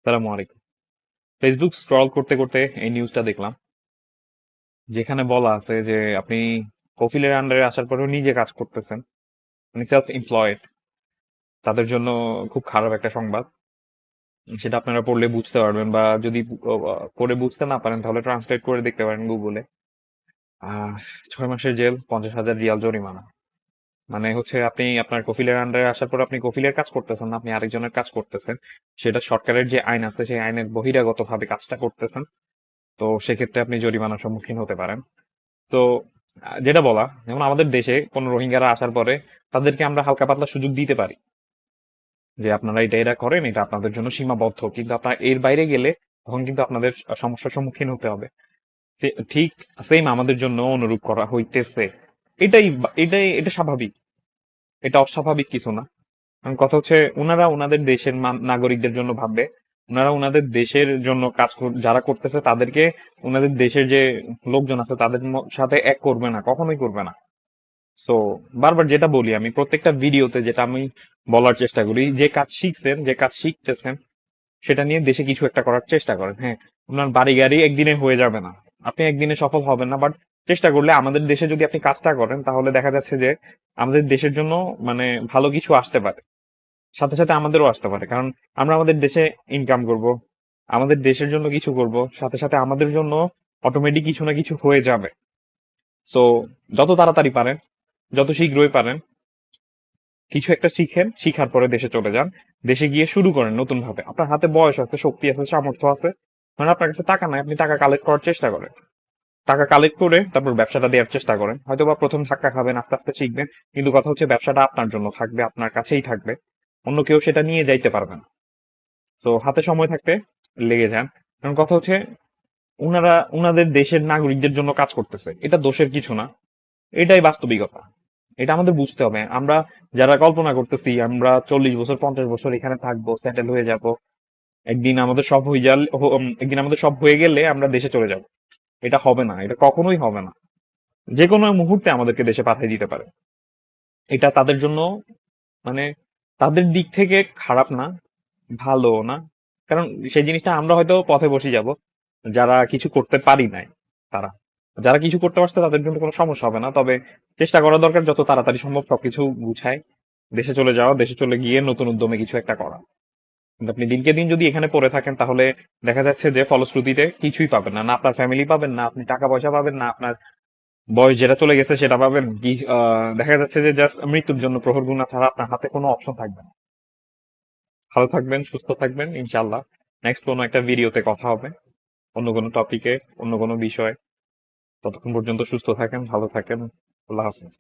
আসসালামু আলাইকুম। Facebook scroll করতে করতে এই নিউজটা দেখলাম, যেখানে বলা আছে যে আপনি কফিলের আন্ডারে আসার পরেও নিজে কাজ করতেছেন, মানে সেলফ এমপ্লয়েড, তাদের জন্য খুব খারাপ একটা সংবাদ। সেটা আপনারা পড়লে বুঝতে পারবেন, বা যদি পড়ে বুঝতে না পারেন তাহলে ট্রান্সলেট করে দেখতে পারেন গুগলে। আহ 6 মাসের জেল, 50,000 রিয়াল জরিমানা। মানে হচ্ছে আপনি আপনার কফিলের আন্ডারে আসার পর আপনি কফিলের কাজ করতেছেন না, আপনি আরেকজনের কাজ করতেছেন। সেটা সরকারের যে আইন আছে সেই আইনের বহিরাগত ভাবে কাজটা করতেছেন। তো সেক্ষেত্রে আপনি জরিমানার সম্মুখীন হতে পারেন। তো যেটা বলা, যেমন আমাদের দেশে কোন রোহিঙ্গারা আসার পরে তাদেরকে আমরা হালকা পাতলা সুযোগ দিতে পারি যে আপনারা এটা করেন, এটা আপনাদের জন্য সীমাবদ্ধ, কিন্তু আপনারা এর বাইরে গেলে তখন কিন্তু আপনাদের সমস্যার সম্মুখীন হতে হবে। ঠিক সেম আমাদের জন্য অনুরূপ করা হইতেছে। এটা স্বাভাবিক, এটা অস্বাভাবিক কিছু না। কারণ কথা হচ্ছে ওনারা ওনাদের দেশের নাগরিকদের জন্য ভাববে। ওনারা ওনাদের দেশের জন্য যারা করতেছে তাদেরকে ওনাদের দেশের যে লোকজন আছে তাদের সাথে এক করবে না, কখনোই করবে না। সো বারবার যেটা বলি, আমি প্রত্যেকটা ভিডিওতে যেটা আমি বলার চেষ্টা করি, যে কাজ শিখছেন, যে কাজ শিখতেছেন, সেটা নিয়ে দেশে কিছু একটা করার চেষ্টা করেন। হ্যাঁ, আপনার বাড়ি গাড়ি একদিনে হয়ে যাবে না, আপনি একদিনে সফল হবেন না, বাট চেষ্টা করলে আমাদের দেশে যদি আপনি কাজটা করেন তাহলে দেখা যাচ্ছে যে আমাদের দেশের জন্য মানে ভালো কিছু আসতে পারে, সাথে সাথে আমাদেরও আসতে পারে। কারণ আমরা আমাদের দেশে ইনকাম করব, আমাদের দেশের জন্য কিছু করব, সাথে সাথে আমাদের জন্য অটোমেটিক কিছু না কিছু হয়ে যাবে। সো যত তাড়াতাড়ি পারেন, যত শীঘ্রই পারেন, কিছু একটা শিখেন, শিখার পরে দেশে চলে যান। দেশে গিয়ে শুরু করেন নতুন ভাবে। আপনার হাতে বয়স আছে, শক্তি আছে, সামর্থ্য আছে, মানে আপনার কাছে টাকা নাই, আপনি টাকা কালেক্ট করার চেষ্টা করেন। টাকা কালেক্ট করে তারপর ব্যবসাটা দেওয়ার চেষ্টা করেন। হয়তো বা প্রথম ধাক্কা খাবেন, আস্তে আস্তে শিখবেন, কিন্তু কথা হচ্ছে ব্যবসাটা আপনার জন্য থাকবে, আপনার কাছেই থাকবে, অন্য কেউ সেটা নিয়ে যাইতে পারবে না। তো হাতে সময় থাকতে লেগে যান। কারণ কথা হচ্ছে উনারা উনাদের দেশের নাগরিকদের জন্য কাজ করতেছে, এটা দোষের কিছু না, এটাই বাস্তবিকতা। এটা আমাদের বুঝতে হবে। আমরা যারা কল্পনা করতেছি আমরা 40 বছর 50 বছর এখানে থাকবো, সেটেল হয়ে যাব, একদিন আমাদের সব হয়ে গেলে আমরা দেশে চলে যাব, এটা হবে না, এটা কখনোই হবে না। যে কোনো মুহূর্তে আমাদেরকে দেশে পাঠিয়ে দিতে পারে। এটা তাদের জন্য মানে তাদের দিক থেকে খারাপ না, ভালো না। কারণ সেই জিনিসটা আমরা হয়তো পথে বসে যাব, যারা কিছু করতে পারি নাই তারা। যারা কিছু করতে পারছে তাদের জন্য কোনো সমস্যা হবে না, তবে চেষ্টা করা দরকার যত তাড়াতাড়ি সম্ভব সবকিছু গুছায় দেশে চলে যাওয়া, দেশে চলে গিয়ে নতুন উদ্যমে কিছু একটা করা। কিন্তু আপনি দিনকে দিন যদি এখানে পড়ে থাকেন তাহলে দেখা যাচ্ছে যে ফলশ্রুতিতে কিছুই পাবেন না, না আপনার ফ্যামিলি পাবেন, না আপনি টাকা পয়সা পাবেন, না আপনার বয়স যেটা চলে গেছে সেটা পাবেন কি। দেখা যাচ্ছে যে জাস্ট মৃত্যুর জন্য প্রহর গুনা ছাড়া আপনার হাতে কোনো অপশন থাকবে না। ভালো থাকবেন, সুস্থ থাকবেন, ইনশাল্লাহ নেক্সট কোনো একটা ভিডিওতে কথা হবে, অন্য কোনো টপিকে, অন্য কোনো বিষয়। ততক্ষণ পর্যন্ত সুস্থ থাকেন, ভালো থাকেন। আল্লাহ হাফেজ।